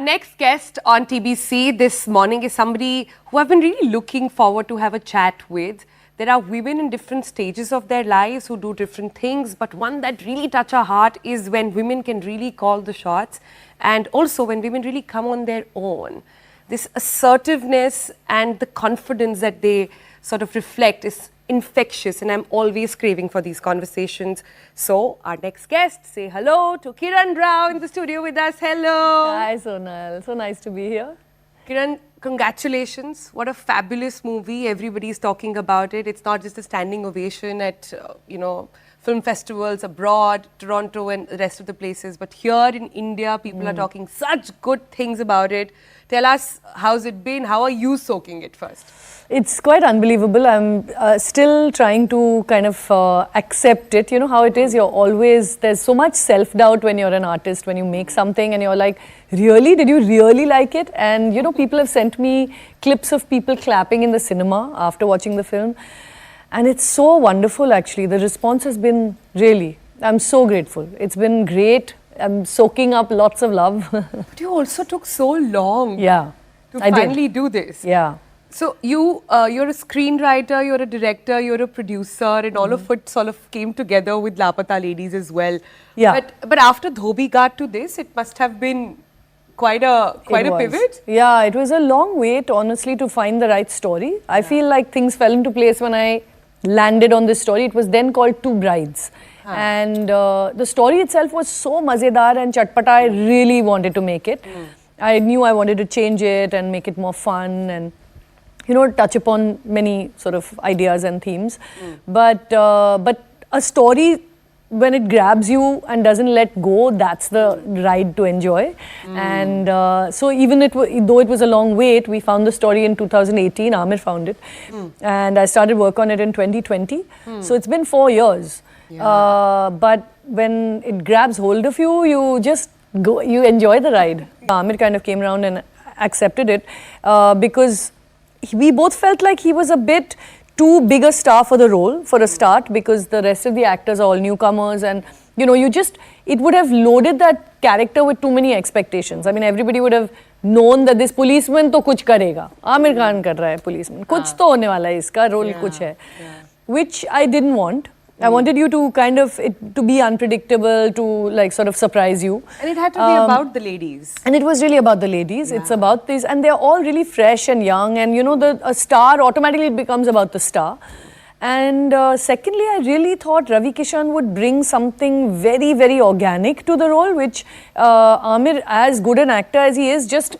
Next guest on TBC this morning is somebody who I've been really looking forward to have a chat with. There are women in different stages of their lives who do different things, but one that really touch our heart is when women can really call the shots, and also when women really come on their own. This assertiveness and the confidence that they sort of reflect is infectious, and I'm always craving for these conversations. So our next guest, say hello to Kiran Rao in the studio with us. Hello. Hi Sonal, so nice to be here. Kiran, congratulations. What a fabulous movie. Everybody's talking about it. It's not just a standing ovation at, film festivals abroad, Toronto and the rest of the places, but here in India, people are talking such good things about it. Tell us, how's it been? How are you soaking it first? It's quite unbelievable. I'm still trying to kind of accept it. You know how it is, there's so much self-doubt when you're an artist, when you make something and you're like, really? Did you really like it? And people have sent me clips of people clapping in the cinema after watching the film. And it's so wonderful actually. The response has been really, I'm so grateful. It's been great. I'm soaking up lots of love. But you also took so long to finally do this. Yeah. So you're a screenwriter, you're a director, you're a producer, and all of it sort of came together with Laapataa ladies as well. Yeah. But after Dhobi got to this, it must have been quite a pivot. Yeah, it was a long wait, honestly, to find the right story. I feel like things fell into place when I landed on this story. It was then called Two Brides. And the story itself was so mazedar and chatpata, I really wanted to make it. I knew I wanted to change it and make it more fun and touch upon many sort of ideas and themes. But a story, when it grabs you and doesn't let go, that's the ride to enjoy. And so even though it was a long wait, we found the story in 2018, Aamir found it. And I started work on it in 2020. So it's been 4 years. Yeah. But when it grabs hold of you, you just go, you enjoy the ride. Aamir kind of came around and accepted it because we both felt like he was a bit too big a star for the role for a start, because the rest of the actors are all newcomers, and it would have loaded that character with too many expectations. I mean, everybody would have known that this policeman to kuch karega. Aamir Khan kar raha hai policeman. Kuch to hone wala hai, iska role kuch hai. Which I didn't want. I wanted you to to be unpredictable, to like sort of surprise you. And it had to be about the ladies. And it was really about the ladies. It's about these, and they're all really fresh and young, and a star, automatically becomes about the star. And secondly, I really thought Ravi Kishan would bring something very, very organic to the role, which Aamir, as good an actor as he is, just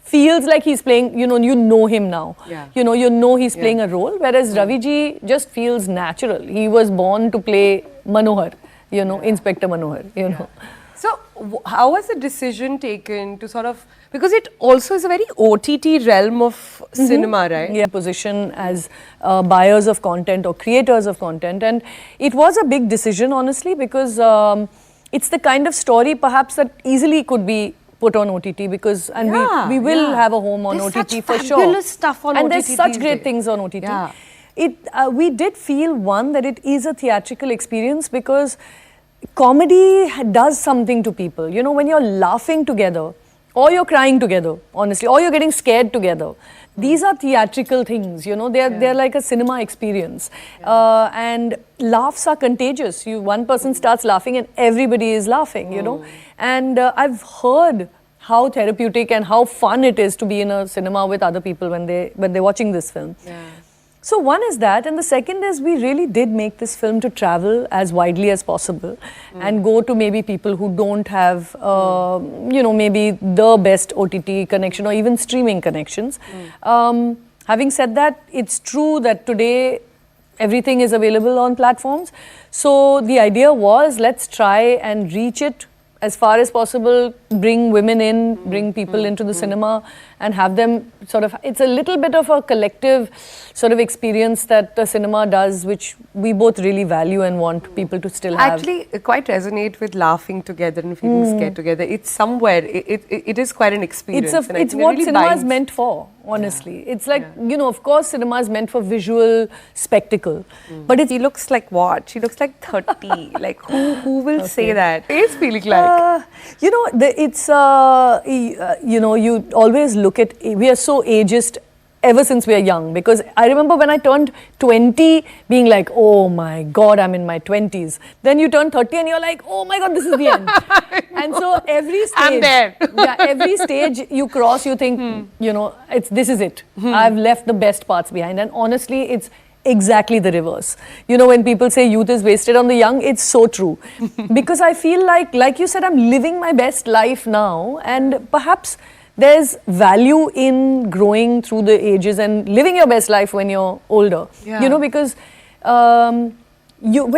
feels like he's playing, you know him now. Yeah. He's playing a role, whereas Ravi ji just feels natural. He was born to play Manohar, Inspector Manohar, So how was the decision taken to sort of, because it also is a very OTT realm of cinema, right? Yeah, position as buyers of content or creators of content, and it was a big decision, honestly, because it's the kind of story perhaps that easily could be put on OTT, because we will have a home on OTT for sure. Fabulous stuff on and OTT. And there's such great things on OTT. Yeah. We did feel, one, that it is a theatrical experience, because comedy does something to people. When you're laughing together, or you're crying together, honestly, or you're getting scared together. These are theatrical things, they're like a cinema experience. And laughs are contagious. One person starts laughing and everybody is laughing, And I've heard how therapeutic and how fun it is to be in a cinema with other people when they're watching this film. Yeah. So one is that, and the second is we really did make this film to travel as widely as possible and go to maybe people who don't have, maybe the best OTT connection or even streaming connections. Having said that, it's true that today everything is available on platforms. So the idea was, let's try and reach it as far as possible, bring women in, bring people into the cinema, and have them sort of, it's a little bit of a collective sort of experience that the cinema does, which we both really value and want people to still have. Actually, quite resonate with laughing together and feeling scared together. It's somewhere, it is quite an experience. It's what really cinema is meant for. honestly. It's like, you know, of course cinema is meant for visual spectacle. But She looks like what? She looks like 30. Like who will say that? Face feeling like. you know, you know, you always look at, we are so ageist ever since we are young, because I remember when I turned 20 being like, oh my God, I'm in my 20s. Then you turn 30 and you're like, oh my God, this is the end. And so every stage, I'm there. yeah, every stage you cross, you think, you know, this is it. I've left the best parts behind. And honestly, it's exactly the reverse. You know, when people say youth is wasted on the young, it's so true. Because I feel like you said, I'm living my best life now, and perhaps there's value in growing through the ages and living your best life when you're older. Yeah. You know, because when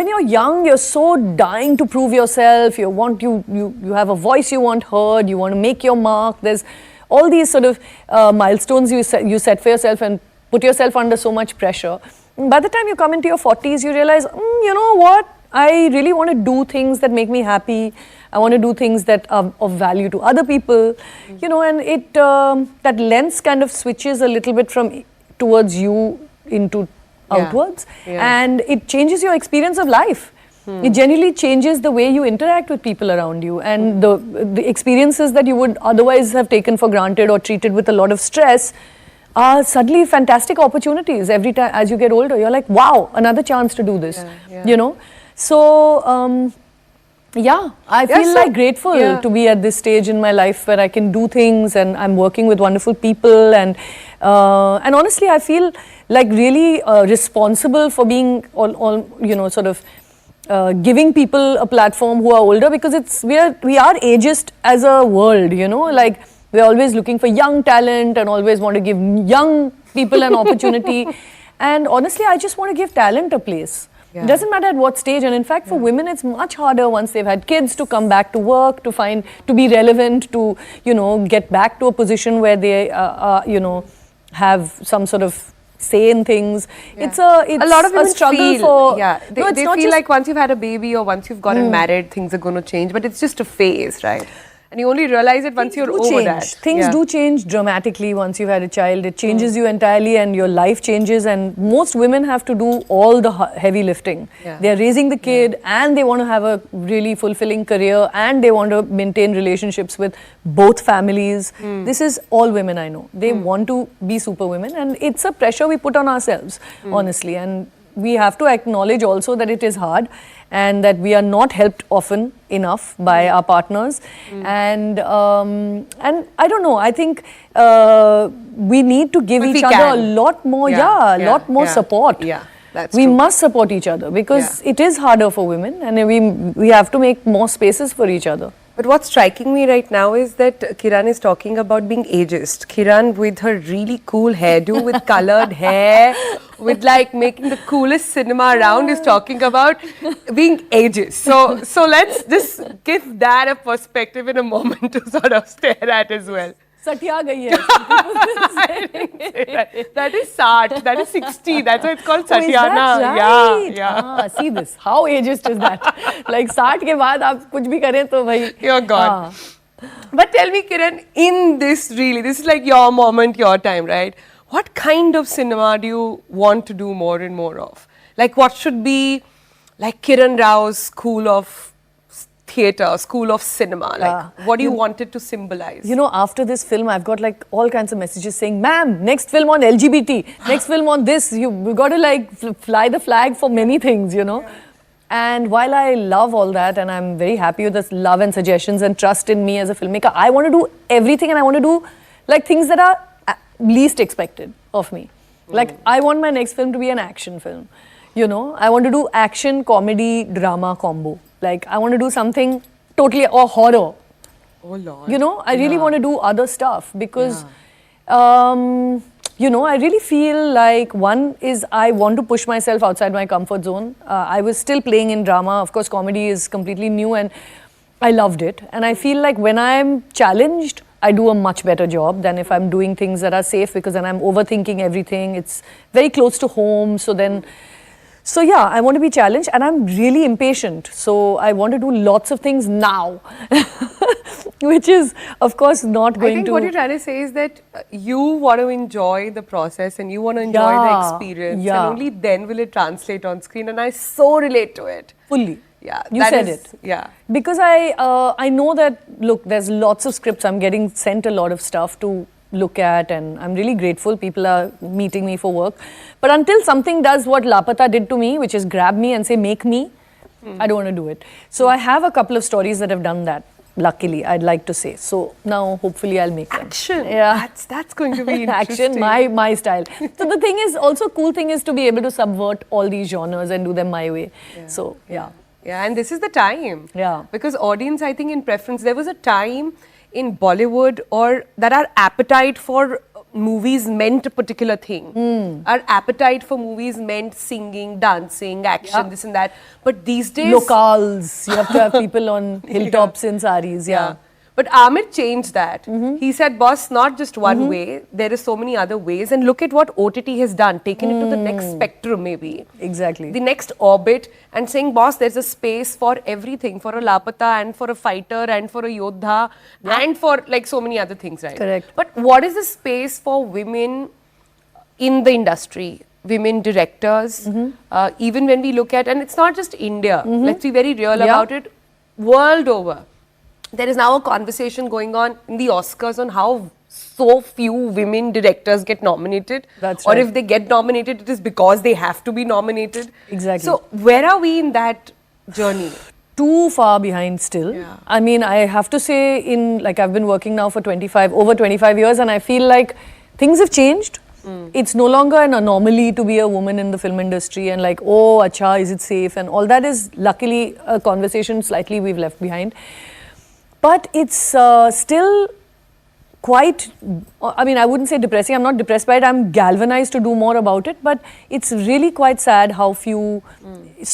you're young, you're so dying to prove yourself. You have a voice you want heard. You want to make your mark. There's all these sort of milestones you set for yourself and put yourself under so much pressure. By the time you come into your 40s, you realize, you know what? I really want to do things that make me happy. I want to do things that are of value to other people, you know, and it that lens kind of switches a little bit from towards you into outwards, and it changes your experience of life. It generally changes the way you interact with people around you, and the experiences that you would otherwise have taken for granted or treated with a lot of stress are suddenly fantastic opportunities. Every time as you get older, you're like, wow, another chance to do this, you know. So yeah, I feel like grateful to be at this stage in my life where I can do things, and I'm working with wonderful people, and honestly, I feel like really responsible for being all you know, sort of giving people a platform who are older, because we are ageist as a world, you know, like we're always looking for young talent and always want to give young people an opportunity, and honestly, I just want to give talent a place. It doesn't matter at what stage, and in fact for women it's much harder once they've had kids to come back to work, to be relevant, to, you know, get back to a position where they you know, have some sort of say in things. It's a lot of women struggle feel, no, they feel like once you've had a baby or once you've gotten married, things are going to change, but it's just a phase, right? And you only realize it once you're over that. Things do change dramatically once you've had a child. It changes you entirely, and your life changes, and most women have to do all the heavy lifting. They're raising the kid, and they want to have a really fulfilling career, and they want to maintain relationships with both families. This is all women I know. They want to be super women, and it's a pressure we put on ourselves, honestly. And we have to acknowledge also that it is hard, and that we are not helped often enough by our partners, and I don't know, I think we need to give each other a lot more lot more support. We must support each other, because it is harder for women, and we have to make more spaces for each other. But what's striking me right now is that Kiran is talking about being ageist. Kiran, with her really cool hairdo, with colored hair, with like making the coolest cinema around, is talking about being ageist. So let's just give that a perspective in a moment to sort of stare at as well. Satya gayi hai. That is 60, that is 60, that's why it's called Satyana. Is that right? Yeah. See this, how ageist is that? Like 60 ke baad aap kuch bhi kare to bhai. You're gone. But tell me, Kiran, in this this is like your moment, your time, right? What kind of cinema do you want to do more and more of? Like what should be like Kiran Rao's school of theatre, school of cinema? Like what do you want it to symbolize? You know, after this film, I've got like all kinds of messages saying, ma'am, next film on LGBT, next film on this, you've got to like fly the flag for many things, you know. And while I love all that, and I'm very happy with this love and suggestions and trust in me as a filmmaker, I want to do everything, and I want to do like things that are least expected of me. Like I want my next film to be an action film, you know. I want to do action, comedy, drama combo. Like I want to do something totally, or horror. Oh Lord. You know, I really want to do other stuff, because you know, I really feel like one is I want to push myself outside my comfort zone. I was still playing in drama. Of course, comedy is completely new, and I loved it. And I feel like when I'm challenged, I do a much better job than if I'm doing things that are safe, because then I'm overthinking everything. It's very close to home. So yeah, I want to be challenged, and I'm really impatient. So I want to do lots of things now. which is, of course, not I going think to. what you're trying to say is that you want to enjoy the process and you want to enjoy the Yeah, experience, yeah. and only then will it translate on screen. And I so relate to it. Fully. Yeah, You that said is- it. Yeah. Because I know that, look, there's lots of scripts. I'm getting sent a lot of stuff to look at, and I'm really grateful. People are meeting me for work. But until something does what Laapata did to me, which is grab me and say, make me, I don't want to do it. So I have a couple of stories that have done that. Luckily, I'd like to say. So now, hopefully, I'll make them. Action. Yeah. That's going to be interesting. Action, my style. So the thing is, also cool thing is to be able to subvert all these genres and do them my way. So yeah. Yeah, and this is the time. Yeah. Because audience, I think in preference, there was a time in Bollywood or that our appetite for movies meant a particular thing. Our appetite for movies meant singing, dancing, action, this and that. But these days... Locals, you have to have people on hilltops in saris, yeah. But Aamir changed that. He said, boss, not just one way, there is so many other ways. And look at what OTT has done, taken it to the next spectrum maybe. Exactly. The next orbit, and saying, boss, there's a space for everything, for a Laapata and for a fighter and for a Yodha and for like so many other things, right? Correct. But what is the space for women in the industry? Women directors, even when we look at, and it's not just India, let's be very real about it, world over. There is now a conversation going on in the Oscars on how so few women directors get nominated. That's or right. if they get nominated, it is because they have to be nominated. Exactly. So where are we in that journey? Too far behind still. Yeah. I mean, I have to say, I've been working now for over 25 years, and I feel like things have changed. It's no longer an anomaly to be a woman in the film industry and like, oh, acha, is it safe? And all that is luckily a conversation slightly we've left behind. But it's still quite, I mean, I wouldn't say depressing. I'm not depressed by it. I'm galvanized to do more about it. But it's really quite sad how few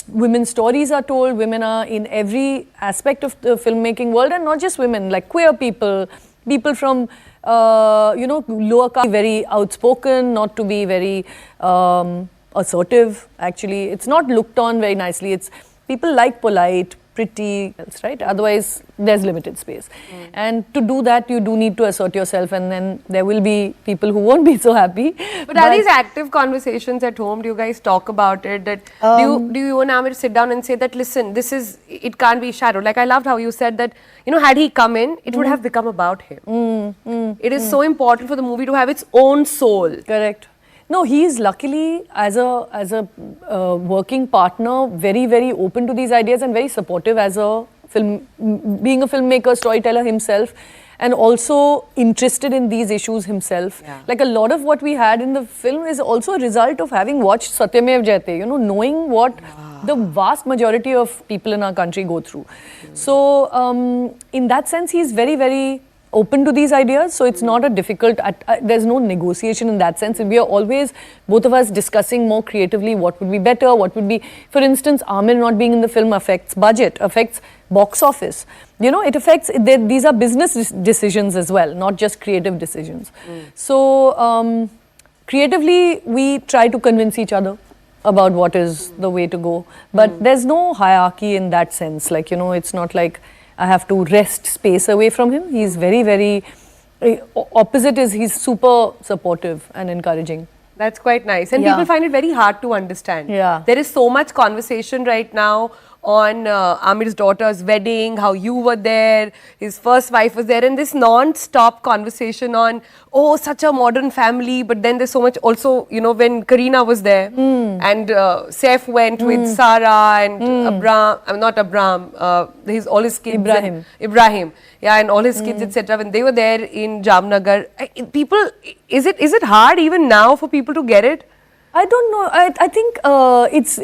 women's stories are told. Women are in every aspect of the filmmaking world, and not just women, like queer people, people from, lower caste, very outspoken, not to be very assertive, actually. It's not looked on very nicely. It's people like polite, pretty, right? Otherwise, there's limited space. And to do that, you do need to assert yourself, and then there will be people who won't be so happy. But are these active conversations at home? Do you guys talk about it? That do you and Aamir sit down and say that, listen, it can't be shadowed? Like I loved how you said that, had he come in, it would have become about him. It is so important for the movie to have its own soul. Correct. No, he's luckily, as a working partner, very, very open to these ideas and very supportive as a being a filmmaker, storyteller himself, and also interested in these issues himself. Yeah. Like a lot of what we had in the film is also a result of having watched Satyamev Jayate, knowing what the vast majority of people in our country go through. So, in that sense, he's very, very open to these ideas, so it's not a difficult, there's no negotiation in that sense. We are always, both of us, discussing more creatively what would be better, what would be, for instance, Aamir not being in the film affects budget, affects box office. It affects, these are business decisions as well, not just creative decisions. So, creatively, we try to convince each other about what is the way to go. But there's no hierarchy in that sense, like, it's not like I have to wrest space away from him. He's very, very, opposite is he's super supportive and encouraging. That's quite nice. And people find it very hard to understand. Yeah. There is so much conversation right now on Aamir's daughter's wedding, how you were there, his first wife was there, and this non-stop conversation on, oh, such a modern family, but then there's so much also, when Kareena was there, and Saif went with Sarah and all his kids. Ibrahim. Yeah, and all his kids, etc. When they were there in Jamnagar, is it hard even now for people to get it? I don't know. I think it's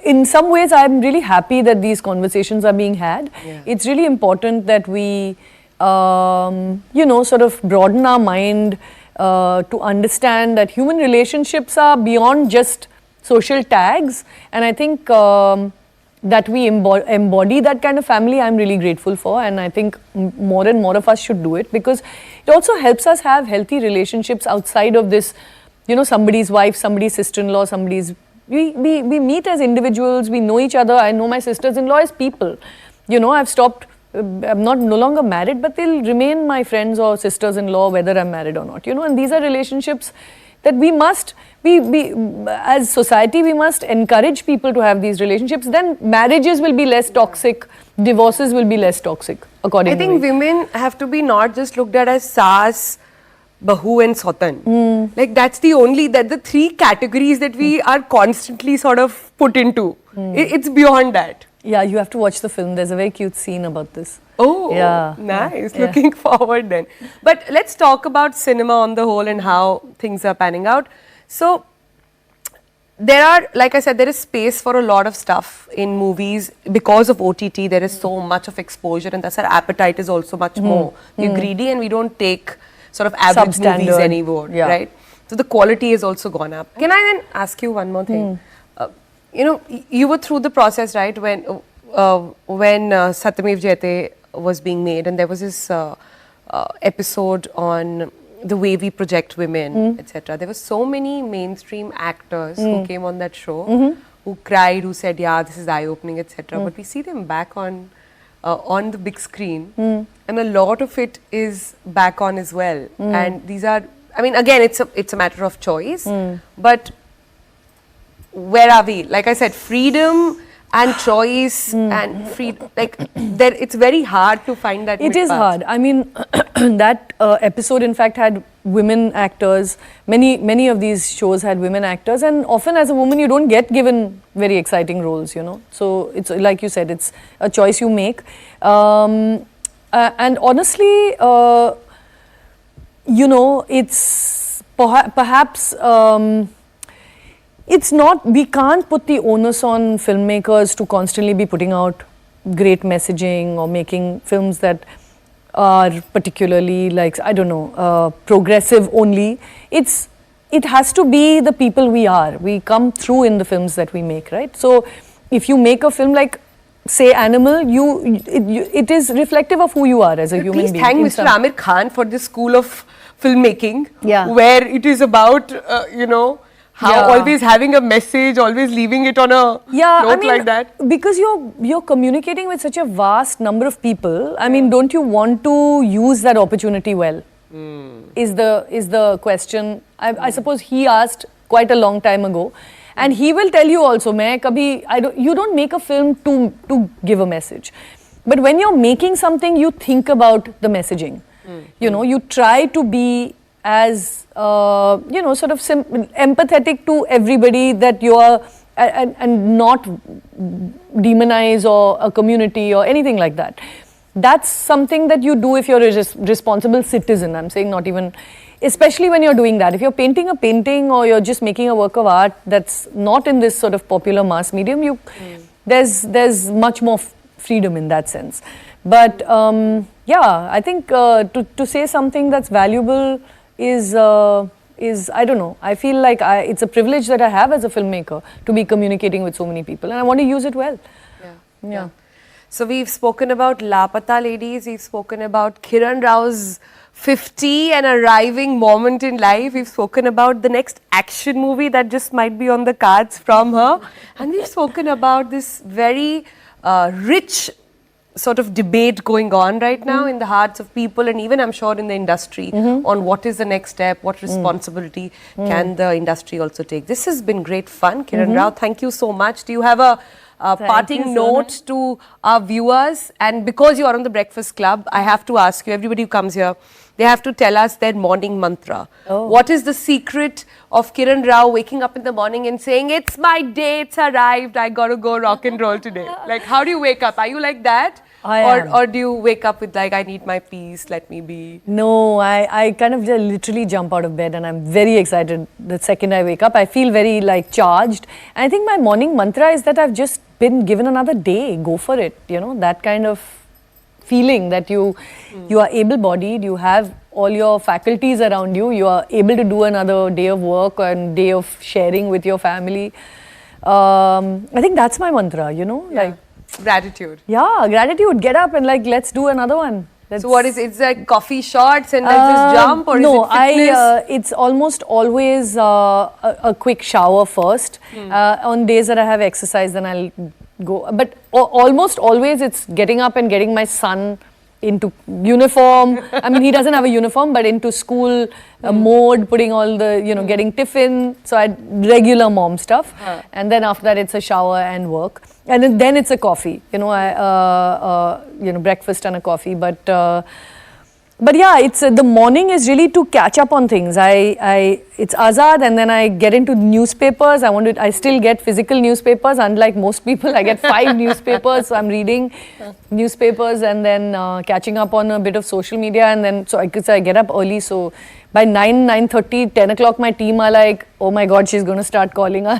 in some ways I'm really happy that these conversations are being had. Yeah. It's really important that we, sort of broaden our mind to understand that human relationships are beyond just social tags. And I think that we embody that kind of family, I'm really grateful for. And I think more and more of us should do it, because it also helps us have healthy relationships outside of this, somebody's wife, somebody's sister-in-law, we meet as individuals, we know each other. I know my sisters-in-law as people. I've stopped I'm not no longer married, but they'll remain my friends or sisters-in-law whether I'm married or not, you know. And these are relationships that we must, as society, we must encourage people to have these relationships. Then marriages will be less toxic, divorces will be less toxic, according I to think me. women have to be not just looked at as saas, bahu and sotan. Like that's the three categories that we are constantly sort of put into. It's beyond that. Yeah, you have to watch the film. There's a very cute scene about this. Oh, Yeah, nice. yeah. Looking forward then. But let's talk about cinema on the whole and how things are panning out. So, there are, like I said, there is space for a lot of stuff in movies because of OTT. There is so much of exposure, and thus our appetite is also much more. We're greedy and we don't take sort of average movies Substandard. anymore, Yeah. right? So the quality has also gone up. Can I then ask you one more thing? You know, you were through the process, right, when Satyamev Jayate was being made, and there was this episode on the way we project women, etc. There were so many mainstream actors who came on that show, who cried, who said, "Yeah, this is eye-opening," etc. But we see them back on the big screen, and a lot of it is back on as well. And these are, I mean, again, it's a matter of choice, but where are we? Like I said, freedom and choice and free, like there, it's very hard to find that. It is mid-path. hard. I mean, that episode in fact had women actors. Many of these shows had women actors, and often as a woman you don't get given very exciting roles, you know. So it's like you said, it's a choice you make. And honestly, you know, it's perhaps. It's not, we can't put the onus on filmmakers to constantly be putting out great messaging or making films that are particularly like, I don't know, progressive only. It has to be the people we are. We come through in the films that we make, right? So if you make a film like, say, Animal, it is reflective of who you are as a human Please being. thank Mr. Aamir Khan for this school of filmmaking, Yeah. where it is about, you know, how Yeah. always having a message, always leaving it on a note like that. Because you're communicating with such a vast number of people. I mean, don't you want to use that opportunity well? Is the question. I suppose he asked quite a long time ago, and he will tell you also. You don't make a film to give a message, but when you're making something, you think about the messaging. You know, you try to be as you know, sort of empathetic to everybody that you are, and not demonize or a community or anything like that. That's something that you do if you're a responsible citizen. I'm saying not even, especially when you're doing that. If you're painting a painting or you're just making a work of art that's not in this sort of popular mass medium, there's much more freedom in that sense. But yeah, I think to say something that's valuable is I don't know. I feel like it's a privilege that I have as a filmmaker to be communicating with so many people, and I want to use it well. Yeah. So we've spoken about Laapataa ladies. We've spoken about Kiran Rao's 50 and arriving moment in life. We've spoken about the next action movie that just might be on the cards from her, and we've spoken about this very rich sort of debate going on right now in the hearts of people, and even I'm sure in the industry, on what is the next step, what responsibility can the industry also take. This has been great fun. Kiran Rao, thank you so much. Do you have a parting note to our viewers? And because you are on the Breakfast Club, I have to ask you, everybody who comes here, they have to tell us their morning mantra. What is the secret of Kiran Rao waking up in the morning and saying, "It's my day, it's arrived, I got to go rock and roll today"? Like, how do you wake up? Are you like that? Or do you wake up with like, "I need my peace, let me be"? No, I kind of just literally jump out of bed, and I'm very excited the second I wake up. I feel very like charged. And I think my morning mantra is that I've just been given another day. Go for it. You know, that kind of feeling that you are able-bodied, you have all your faculties around you, you are able to do another day of work and day of sharing with your family. I think that's my mantra, you know, like gratitude. Yeah, gratitude. Get up and like, let's do another one. So what is it? It's like coffee shots and let's just jump, or no, is it fitness? It's almost always a quick shower first. On days that I have exercise, then I'll go. But almost always it's getting up and getting my son into uniform. I mean, he doesn't have a uniform, but into school mode, putting all the, getting tiffin. So I regular mom stuff. And then after that, it's a shower and work. And then it's a coffee, breakfast and a coffee. But yeah, it's the morning is really to catch up on things. It's Azad, and then I get into newspapers. I still get physical newspapers. Unlike most people, I get 5 newspapers. So I'm reading newspapers and then catching up on a bit of social media. And then so I get up early. So by 9:30, 10 o'clock, my team are like, oh my God, she's going to start calling us.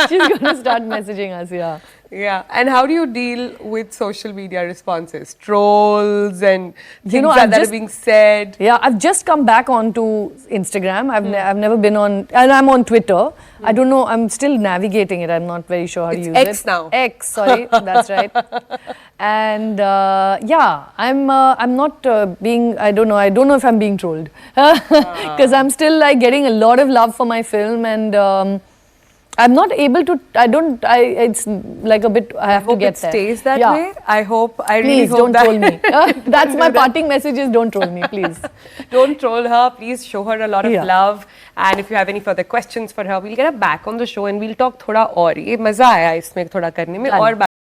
She's going to start messaging us. Yeah. Yeah, and how do you deal with social media responses, trolls and things that are being said? Yeah, I've just come back onto Instagram. I've never been on, and I'm on Twitter. I don't know. I'm still navigating it. I'm not very sure how to use it. X now. X, sorry, that's right. And yeah, I'm not being. I don't know. I don't know if I'm being trolled because I'm still like getting a lot of love for my film and. I'm not able to. It's like a bit. I have to get there. Hope it stays that way. I hope. I really hope don't troll me. That's my parting message: is don't troll me, please. Don't troll her. Please show her a lot of love. And if you have any further questions for her, we'll get her back on the show and we'll talk thoda aur. ये मजा आया इसमें थोड़ा करने में और